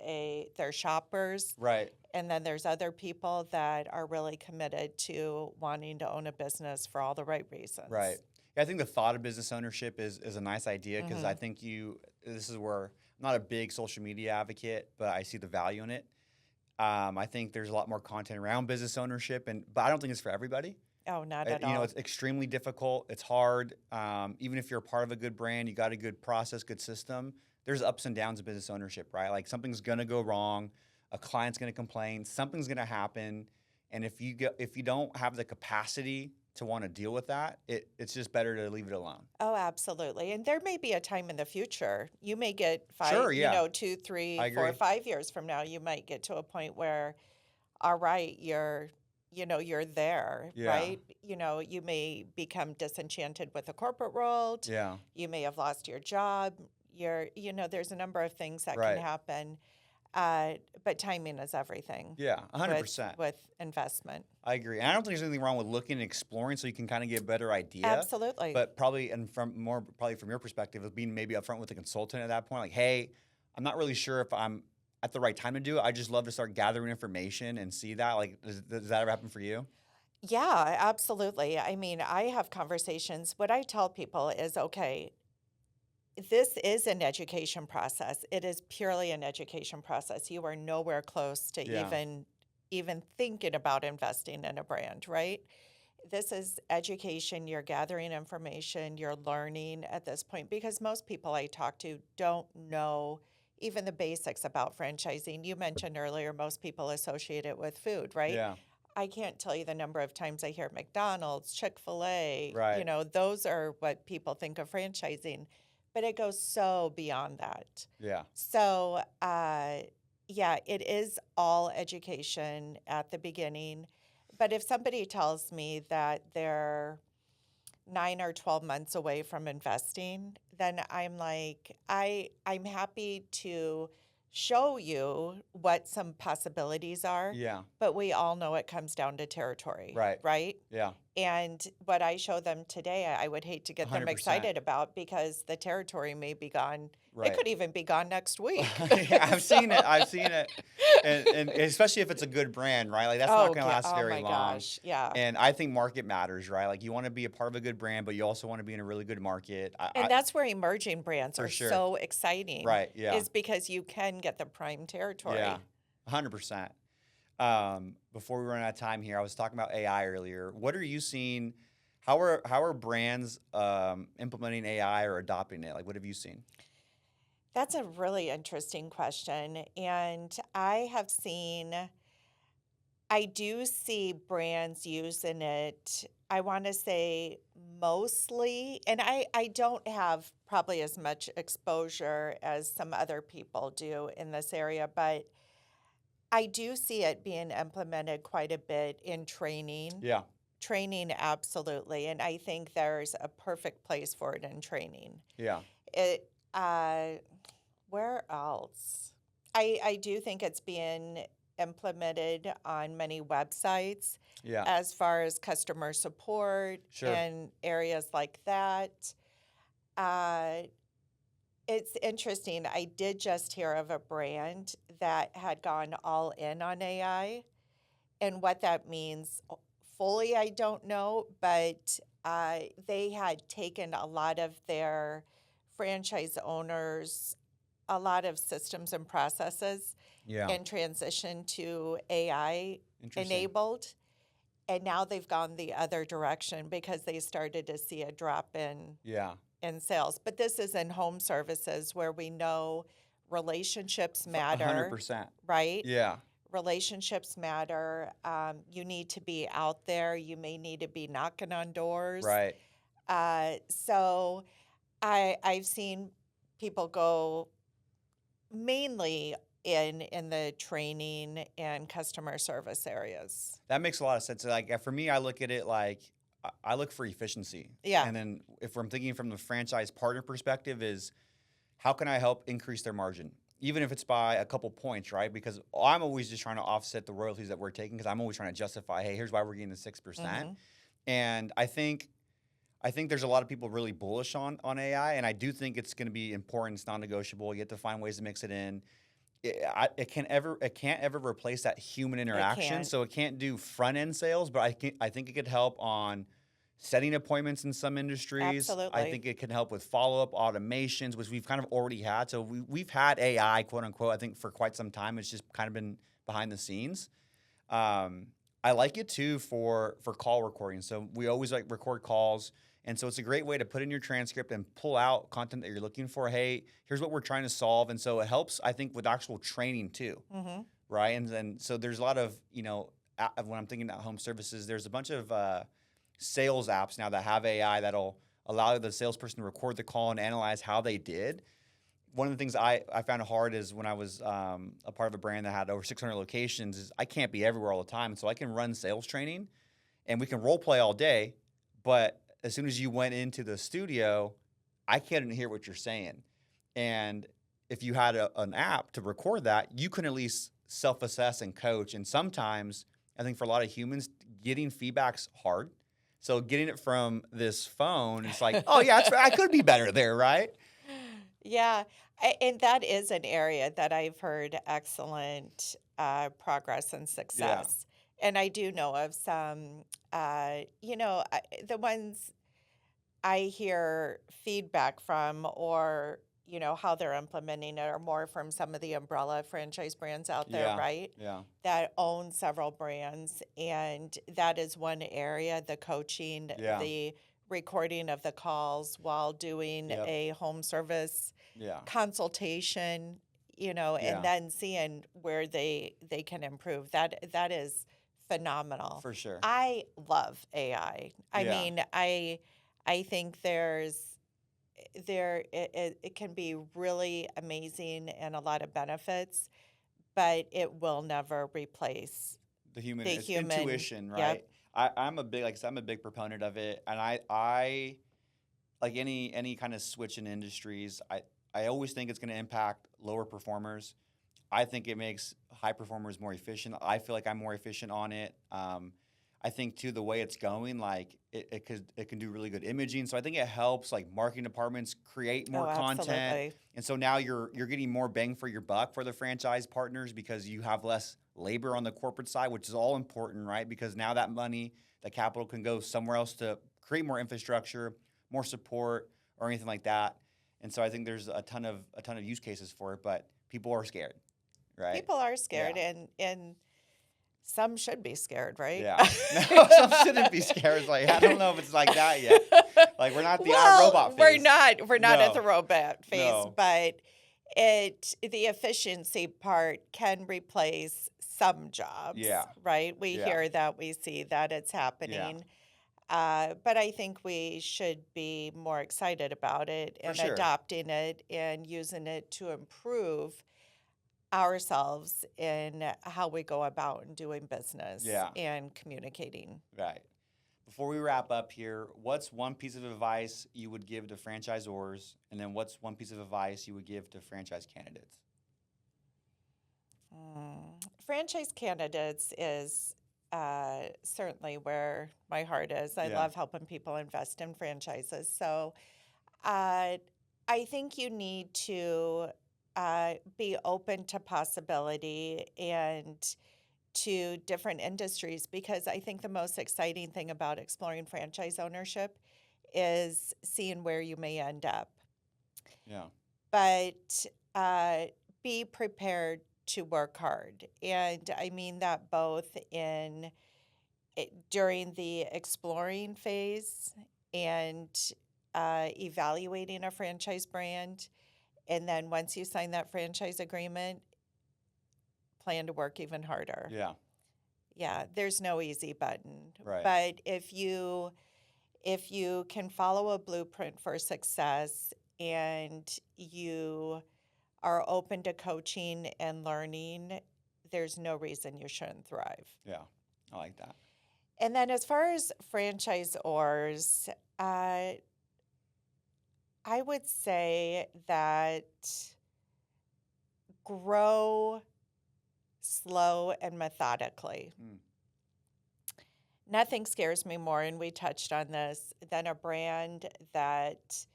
they're shoppers. Right. And then there's other people that are really committed to wanting to own a business for all the right reasons. Right. Yeah, I think the thought of business ownership is a nice idea, because I think this is where I'm not a big social media advocate, but I see the value in it. I think there's a lot more content around business ownership, but I don't think it's for everybody. Oh, not at all. You know, it's extremely difficult. It's hard. Even if you're a part of a good brand, you got a good process, good system. There's ups and downs of business ownership, right? Like, something's gonna go wrong, a client's gonna complain, something's gonna happen, and if you don't have the capacity to want to deal with that, it's just better to leave it alone. Oh, absolutely. And there may be a time in the future. You may get 2, 3, I 4, agree. 5 years from now, you might get to a point where, all right, you're there, Yeah. right? You may become disenchanted with the corporate world. Yeah. You may have lost your job. There's a number of things that Right. can happen. But timing is everything. Yeah, 100%. With investment. I agree. And I don't think there's anything wrong with looking and exploring, so you can kind of get a better idea. Absolutely. But probably from your perspective, of being maybe upfront with the consultant at that point, like, hey, I'm not really sure if I'm at the right time to do it. I just love to start gathering information and see that. Like, does that ever happen for you? Yeah, absolutely. I mean, I have conversations. What I tell people is, okay, this is an education process. It is purely an education process. You are nowhere close to Yeah. even thinking about investing in a brand, right? This is education. You're gathering information. You're learning at this point, because most people I talk to don't know even the basics about franchising. You mentioned earlier, most people associate it with food, right? Yeah. I can't tell you the number of times I hear McDonald's, Chick-fil-A. Right. Those are what people think of franchising. but it goes so beyond that. Yeah. So, yeah, it is all education at the beginning. But if somebody tells me that they're 9 or 12 months away from investing, then I'm like, I'm happy to show you what some possibilities are, Yeah. but we all know it comes down to territory, Right. right? Yeah. And what I show them today, I would hate to get them 100%. excited about because the territory may be gone. It Right. could even be gone next week. Yeah, I've seen it. So- I've seen it. And especially if it's a good brand, right? Like that's not going to last oh very my long. gosh. Yeah. And I think market matters, right? Like you want to be a part of a good brand, but you also want to be in a really good market. And that's where emerging brands For are sure. so exciting. Right, yeah. Is because you can get the prime territory. Yeah, 100%. Before we run out of time here, I was talking about AI earlier. What are you seeing? How are brands implementing AI or adopting it? Like, what have you seen? That's a really interesting question. And I do see brands using it, I want to say mostly, and I don't have probably as much exposure as some other people do in this area, but I do see it being implemented quite a bit in training. Yeah, Training, absolutely. And I think there's a perfect place for it in training. yeah, It, where else? I do think it's being implemented on many websites yeah. as far as customer support Sure. and areas like that. Uh, it's interesting. I did just hear of a brand that had gone all in on AI. And what that means fully, I don't know, but they had taken a lot of their franchise owners, a lot of systems and processes, Yeah. and transitioned to AI Interesting. enabled. And now they've gone the other direction because they started to see a drop in Yeah. sales. But this is in home services where we know relationships matter, 100%. right? Yeah. Relationships matter. You need to be out there. You may need to be knocking on doors. Right. So I've seen people go mainly in the training and customer service areas. That makes a lot of sense. Like for me, I look at it like I look for efficiency. Yeah. And then if I'm thinking from the franchise partner perspective is how can I help increase their margin? Even if it's by a couple points, right? Because I'm always just trying to offset the royalties that we're taking because I'm always trying to justify, hey, here's why we're getting the 6%. Mhm. And I think there's a lot of people really bullish on AI, and I do think it's going to be important. It's non-negotiable. You have to find ways to mix it in. It can't ever replace that human interaction. can't. So it can't do front end sales, but I think it could help on setting appointments in some industries. Absolutely. I think it can help with follow up automations, which we've kind of already had. So we've had AI, quote unquote, I think for quite some time. It's just kind of been behind the scenes. I like it too for call recording. So we always like record calls. And so it's a great way to put in your transcript and pull out content that you're looking for. Hey, here's what we're trying to solve. And so it helps, I think, with actual training too, Mhm. right? And then so there's a lot of, when I'm thinking about home services, there's a bunch of sales apps now that have AI that'll allow the salesperson to record the call and analyze how they did. One of the things I found hard is when I was a part of a brand that had over 600 locations is I can't be everywhere all the time. So I can run sales training and we can role play all day, but as soon as you went into the studio, I couldn't hear what you're saying. And if you had an app to record that, you can at least self-assess and coach. And sometimes, I think for a lot of humans, getting feedback's hard. So getting it from this phone, it's like, oh yeah, I could be better there, right? Yeah, and that is an area that I've heard excellent progress and success. And I do know of some, the ones I hear feedback from or, how they're implementing it are more from some of the umbrella franchise brands out there, Yeah, right? yeah. That own several brands. And that is one area, the coaching, Yeah. the recording of the calls while doing Yep. a home service Yeah. consultation, Yeah. and then seeing where they can improve. That is phenomenal. For sure. I love AI. I Yeah. mean, I think there's it can be really amazing and a lot of benefits, but it will never replace The human, the it's human. intuition, right? Yep. I'm a big, like I said, I'm a big proponent of it, and I like any kind of switch in industries. I always think it's going to impact lower performers. I think it makes high performers more efficient. I feel like I'm more efficient on it. I think too the way it's going, like it can do really good imaging. So I think it helps like marketing departments create more Oh, content, absolutely. and so now you're getting more bang for your buck for the franchise partners because you have less labor on the corporate side, which is all important, right? Because now that money, that capital can go somewhere else to create more infrastructure, more support, or anything like that. And so I think there's a ton of use cases for it, but people are scared, right? People are scared, Yeah. and some should be scared, right? Yeah. No, some shouldn't be scared. It's like, I don't know if it's like that yet. Like, we're not the robot phase. We're not at No. the robot phase, No. but the efficiency part can replace some jobs, Yeah. right? We Yeah. hear that, we see that it's happening. But I think we should be more excited about it For and sure. adopting it and using it to improve ourselves in how we go about and doing business Yeah. and communicating. Right. Before we wrap up here, what's one piece of advice you would give to franchisors? And then what's one piece of advice you would give to franchise candidates? Franchise candidates is certainly where my heart is. I Yeah. love helping people invest in franchises. So I think you need to be open to possibility and to different industries, because I think the most exciting thing about exploring franchise ownership is seeing where you may end up. Yeah. But be prepared to work hard. And I mean that both during the exploring phase and evaluating a franchise brand. And then once you sign that franchise agreement, plan to work even harder. Yeah. Yeah, there's no easy button. Right. But if you can follow a blueprint for success and you are open to coaching and learning, there's no reason you shouldn't thrive. Yeah. I like that. And then as far as franchisors, I would say that grow slow and methodically. Nothing scares me more, and we touched on this, than a brand that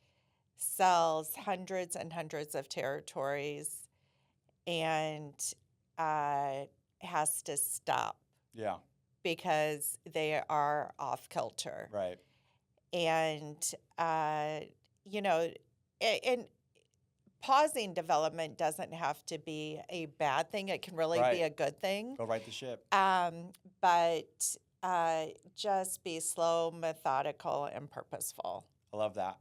sells hundreds and hundreds of territories and has to stop Yeah. because they are off kilter. Right. And, and pausing development doesn't have to be a bad thing. It can really Right. be a good thing. Go right the ship. But just be slow, methodical, and purposeful. I love that.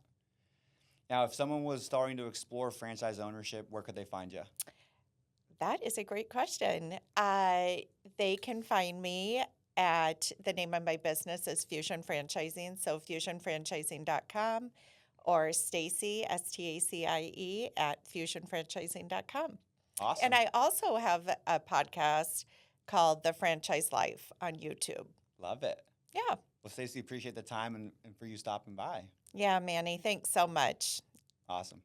Now, if someone was starting to explore franchise ownership, where could they find you? That is a great question. They can find me at, the name of my business is Fusion Franchising, so fusionfranchising.com, or Stacie, Stacie, at fusionfranchising.com. Awesome. And I also have a podcast called The Franchise Life on YouTube. Love it. Yeah. Well, Stacie, appreciate the time and for you stopping by. Yeah, Manny, thanks so much. Awesome.